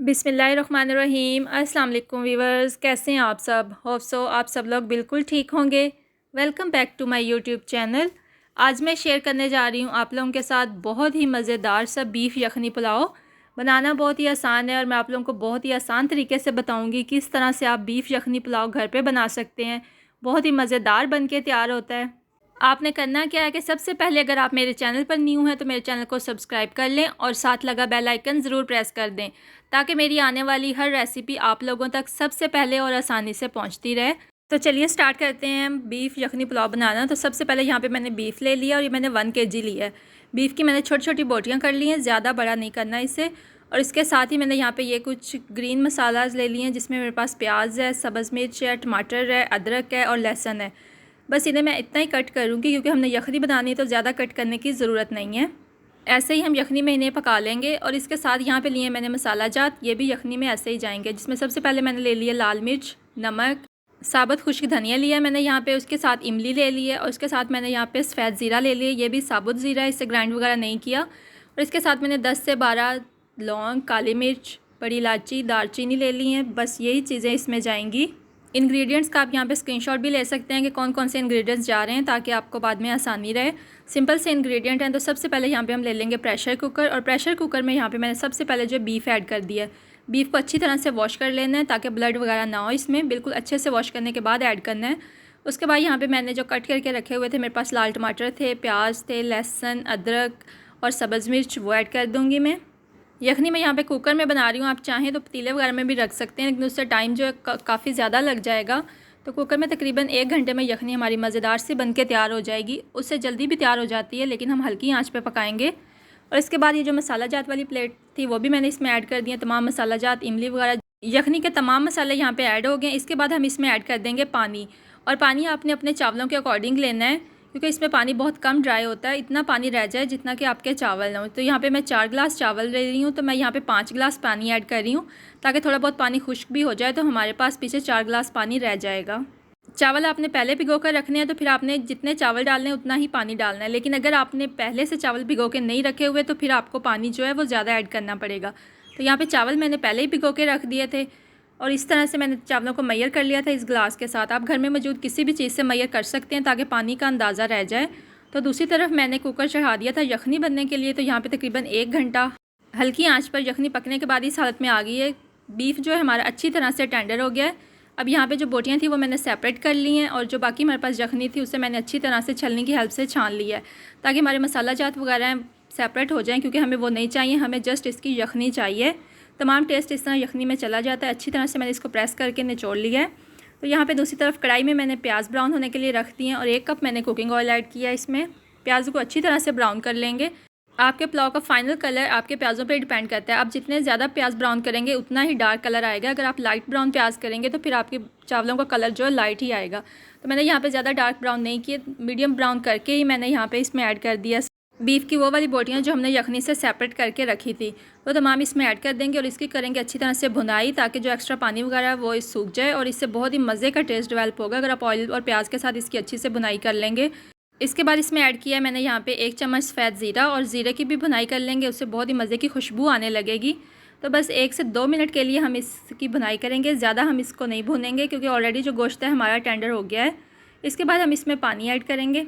बिस्मिल्लाहिर्रहमानिर्रहीम। अस्सलाम वालेकुम वीवर्स, कैसे हैं आप सब? होप सो आप सब लोग बिल्कुल ठीक होंगे। Welcome back to my YouTube channel. आज मैं शेयर करने जा रही हूँ आप लोगों के साथ बहुत ही मज़ेदार सा बीफ यखनी पुलाव। बनाना बहुत ही आसान है और मैं आप लोगों को बहुत ही आसान तरीके से बताऊँगी किस तरह से आप बीफ यखनी पुलाव घर पर बना सकते हैं। बहुत ही मज़ेदार बन के तैयार होता है। आपने करना क्या है कि सबसे पहले अगर आप मेरे चैनल पर न्यू हैं तो मेरे चैनल को सब्सक्राइब कर लें और साथ लगा बेल आइकन ज़रूर प्रेस कर दें ताकि मेरी आने वाली हर रेसिपी आप लोगों तक सबसे पहले और आसानी से पहुंचती रहे। तो चलिए स्टार्ट करते हैं बीफ यखनी पुलाव बनाना। तो सबसे पहले यहाँ पे मैंने बीफ ले लिया और ये मैंने 1 kg लिया है। बीफ की मैंने छोटी छोटी बोटियाँ कर ली हैं, ज़्यादा बड़ा नहीं करना इसे। और इसके साथ ही मैंने यहाँ पे ये कुछ ग्रीन मसालाज ले लिए हैं जिसमें मेरे पास प्याज है, सब्ज़ मिर्च है, टमाटर है, अदरक है और लहसुन है। बस इन्हें मैं इतना ही कट करूँगी क्योंकि हमने यखनी बनानी है तो ज़्यादा कट करने की ज़रूरत नहीं है। ऐसे ही हम यखनी में इन्हें पका लेंगे। और इसके साथ यहाँ पे लिए मैंने मसाला जात, ये भी यखनी में ऐसे ही जाएंगे, जिसमें सबसे पहले मैंने ले लिया लाल मिर्च, नमक, साबुत खुश्क धनिया लिया मैंने यहाँ पे, उसके साथ इमली ले ली है और उसके साथ मैंने यहाँ पे सफ़ेद ज़ीरा ले लिया, ये भी साबुत ज़ीरा है, इससे ग्राइंड वगैरह नहीं किया। और इसके साथ मैंने 10 से 12 लौंग, काली मिर्च, बड़ी इलायची, दालचीनी ले ली हैं। बस यही चीज़ें इसमें जाएंगी। इंग्रेडिएंट्स का आप यहाँ पे स्क्रीनशॉट भी ले सकते हैं कि कौन कौन से इंग्रेडिएंट्स जा रहे हैं ताकि आपको बाद में आसानी रहे। सिंपल से इंग्रेडिएंट हैं। तो सबसे पहले यहाँ पे हम ले लेंगे प्रेशर कुकर, और प्रेशर कुकर में यहाँ पे मैंने सबसे पहले जो बीफ ऐड कर दिया है। बीफ को अच्छी तरह से वॉश कर लेना है ताकि ब्लड वगैरह ना हो इसमें, बिल्कुल अच्छे से वॉश करने के बाद ऐड करना है। उसके बाद यहाँ पर मैंने जो कट करके रखे हुए थे, मेरे पास लाल टमाटर थे, प्याज थे, लहसुन, अदरक और सब्ज़ मिर्च, वो ऐड कर दूँगी मैं। यखनी मैं यहाँ पे कुकर में बना रही हूँ, आप चाहें तो पतीले वगैरह में भी रख सकते हैं, लेकिन उससे टाइम जो है काफ़ी ज़्यादा लग जाएगा। तो कुकर में तकरीबन 1 घंटे में यखनी हमारी मज़ेदार सी बन के तैयार हो जाएगी। उससे जल्दी भी तैयार हो जाती है, लेकिन हम हल्की आंच पे पकाएंगे। और इसके बाद ये जो मसाला जात वाली प्लेट थी वो भी मैंने इसमें ऐड कर दिया। तमाम मसाला जात, इमली वगैरह, यखनी के तमाम मसाले यहाँ पर ऐड हो गए। इसके बाद हम इसमें ऐड कर देंगे पानी, और पानी आपने अपने चावलों के अकॉर्डिंग लेना है क्योंकि इसमें पानी बहुत कम ड्राई होता है। इतना पानी रह जाए जितना कि आपके चावल ना हो। तो यहाँ पे मैं 4 गिलास चावल ले रही हूँ, तो मैं यहाँ पे 5 गिलास पानी ऐड कर रही हूँ ताकि थोड़ा बहुत पानी खुश्क भी हो जाए, तो हमारे पास पीछे 4 गिलास पानी रह जाएगा। चावल आपने पहले भिगो कर रखने हैं, तो फिर आपने जितने चावल डालने हैं उतना ही पानी डालना है। लेकिन अगर आपने पहले से चावल भिगो के नहीं रखे हुए तो फिर आपको पानी जो है वो ज़्यादा ऐड करना पड़ेगा। तो यहाँ पर चावल मैंने पहले ही भिगो के रख दिए थे और इस तरह से मैंने चावलों को मैयर कर लिया था इस गिलास के साथ। आप घर में मौजूद किसी भी चीज़ से मैयर कर सकते हैं ताकि पानी का अंदाज़ा रह जाए। तो दूसरी तरफ मैंने कुकर चढ़ा दिया था यखनी बनने के लिए। तो यहाँ पे तकरीबन 1 घंटा हल्की आंच पर यखनी पकने के बाद इस हालत में आ गई है। बीफ जो है हमारा अच्छी तरह से टेंडर हो गया है। अब यहाँ पे जो बोटियाँ थी वो मैंने सेपरेट कर ली हैं, और जो बाकी हमारे पास यखनी थी उसे मैंने अच्छी तरह से छलनी की हेल्प से छान लिया है ताकि हमारे मसाला जात वगैरह सेपरेट हो जाएँ, क्योंकि हमें वो नहीं चाहिए, हमें जस्ट इसकी यखनी चाहिए। तमाम टेस्ट इस तरह यखनी में चला जाता है। अच्छी तरह से मैंने इसको प्रेस करके निचोड़ लिया है। तो यहाँ पे दूसरी तरफ कढ़ाई में मैंने प्याज ब्राउन होने के लिए रख दिए हैं और 1 कप मैंने कुकिंग ऑयल ऐड किया। इसमें प्याज को अच्छी तरह से ब्राउन कर लेंगे। आपके पुलाव का फाइनल कलर आपके प्याज़ों पे डिपेंड करता है। आप जितने ज़्यादा प्याज ब्राउन करेंगे उतना ही डार्क कलर आएगा। अगर आप लाइट ब्राउन प्याज करेंगे तो फिर आपके चावलों का कलर जो है लाइट ही आएगा। तो मैंने यहाँ पे ज़्यादा डार्क ब्राउन नहीं किए, मीडियम ब्राउन करके ही मैंने यहाँ पे इसमें ऐड कर दिया बीफ की वो वाली बोटियाँ जो हमने यखनी से सेपरेट करके रखी थी, वो तमाम इसमें ऐड कर देंगे और इसकी करेंगे अच्छी तरह से भुनाई ताकि जो एक्स्ट्रा पानी वगैरह है वो सूख जाए और इससे बहुत ही मज़े का टेस्ट डेवलप होगा अगर आप ऑयल और प्याज के साथ इसकी अच्छी से भुनाई कर लेंगे। इसके बाद इसमें ऐड किया है मैंने यहाँ पे 1 चम्मच सफ़ेद ज़ीरा, और ज़ीरे की भी भुनाई कर लेंगे, उससे बहुत ही मज़े की खुशबू आने लगेगी। तो बस 1 से 2 मिनट के लिए हम इसकी भुनाई करेंगे, ज़्यादा हम इसको नहीं भूनेंगे क्योंकि ऑलरेडी जो गोश्त है हमारा टेंडर हो गया है। इसके बाद हम इसमें पानी ऐड करेंगे।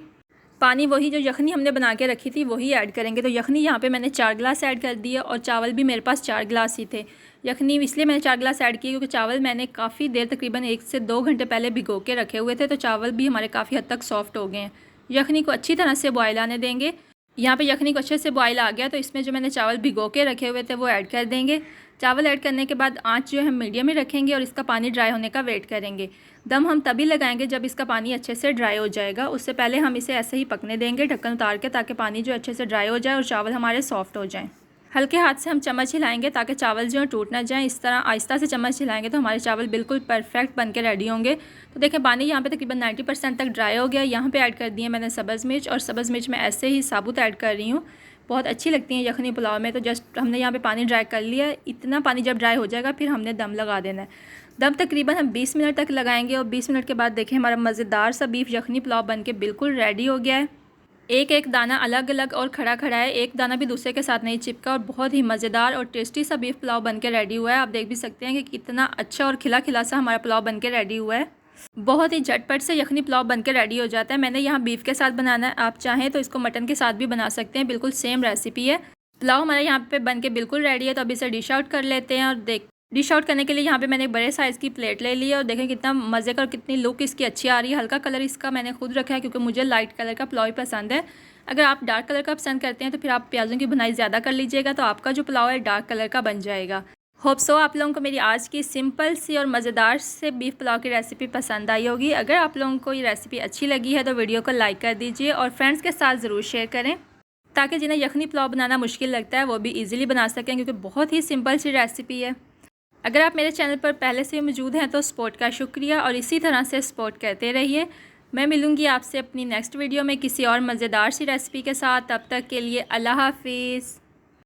पानी वही जो यखनी हमने बना के रखी थी वही ऐड करेंगे। तो यखनी यहाँ पे मैंने 4 गिलास ऐड कर दिया और चावल भी मेरे पास 4 गिलास ही थे। यखनी इसलिए मैंने 4 गिलास ऐड किए क्योंकि चावल मैंने काफ़ी देर तकरीबन 1 से 2 घंटे पहले भिगो के रखे हुए थे, तो चावल भी हमारे काफ़ी हद तक सॉफ्ट हो गए हैं। यखनी को अच्छी तरह से बॉयल आने देंगे। यहाँ पे यखनी को अच्छे से बॉयल आ गया तो इसमें जो मैंने चावल भिगो के रखे हुए थे वो ऐड कर देंगे। चावल ऐड करने के बाद आंच जो है हम मीडियम में रखेंगे और इसका पानी ड्राई होने का वेट करेंगे। दम हम तभी लगाएंगे जब इसका पानी अच्छे से ड्राई हो जाएगा, उससे पहले हम इसे ऐसे ही पकने देंगे ढक्कन उतार के, ताकि पानी जो अच्छे से ड्राई हो जाए और चावल हमारे सॉफ्ट हो जाएँ। हल्के हाथ से हम चम्मच हिलाएंगे ताकि चावल जो है टूट ना जाए। इस तरह आहिस्ता से चम्मच हिलाएंगे तो हमारे चावल बिल्कुल परफेक्ट बन के रेडी होंगे। तो देखें पानी यहाँ पे तकरीबन 90% तक ड्राई हो गया। यहाँ पे ऐड कर दिए मैंने सब्ज़ मिर्च, और सब्ज़ मिर्च मैं ऐसे ही साबुत ऐड कर रही हूँ, बहुत अच्छी लगती हैं यखनी पुलाव में। तो जस्ट हमने यहाँ पे पानी ड्राई कर लिया। इतना पानी जब ड्राई हो जाएगा फिर हमने दम लगा देना है। दम तकरीबन हम 20 मिनट तक लगाएंगे और 20 मिनट के बाद देखें हमारा मज़ेदार सा बीफ यखनी पुलाव बन के बिल्कुल रेडी हो गया है। एक एक दाना अलग अलग और खड़ा खड़ा है, एक दाना भी दूसरे के साथ नहीं चिपका और बहुत ही मज़ेदार और टेस्टी सा बीफ पुलाव बनके रेडी हुआ है। आप देख भी सकते हैं कि कितना अच्छा और खिला खिला सा हमारा पुलाव बनके रेडी हुआ है। बहुत ही झटपट से यखनी पुलाव बनके रेडी हो जाता है। मैंने यहाँ बीफ के साथ बनाना है, आप चाहें तो इसको मटन के साथ भी बना सकते हैं, बिल्कुल सेम रेसिपी है। पुलाव हमारा यहाँ पे बनके बिल्कुल रेडी है, तो अब इसे डिश आउट कर लेते हैं। और डिश आउट करने के लिए यहाँ पे मैंने एक बड़े साइज़ की प्लेट ले ली है और देखें कितना मज़े का और कितनी लुक इसकी अच्छी आ रही है। हल्का कलर इसका मैंने खुद रखा है क्योंकि मुझे लाइट कलर का पुलाव ही पसंद है। अगर आप डार्क कलर का पसंद करते हैं तो फिर आप प्याज़ों की भुनाई ज़्यादा कर लीजिएगा, तो आपका जो पुलाव है डार्क कलर का बन जाएगा। होप सो आप लोगों को मेरी आज की सिंपल सी और मज़ेदार से बीफ पुलाव की रेसिपी पसंद आई होगी। अगर आप लोगों को ये रेसिपी अच्छी लगी है तो वीडियो को लाइक कर दीजिए और फ्रेंड्स के साथ ज़रूर शेयर करें, ताकि जिन्हें यखनी पुलाव बनाना मुश्किल लगता है वो भी ईजिली बना सकें, क्योंकि बहुत ही सिंपल सी रेसिपी है। अगर आप मेरे चैनल पर पहले से मौजूद हैं तो सपोर्ट का शुक्रिया और इसी तरह से सपोर्ट करते रहिए। मैं मिलूँगी आपसे अपनी नेक्स्ट वीडियो में किसी और मज़ेदार सी रेसिपी के साथ। तब तक के लिए अल्लाह हाफिज़।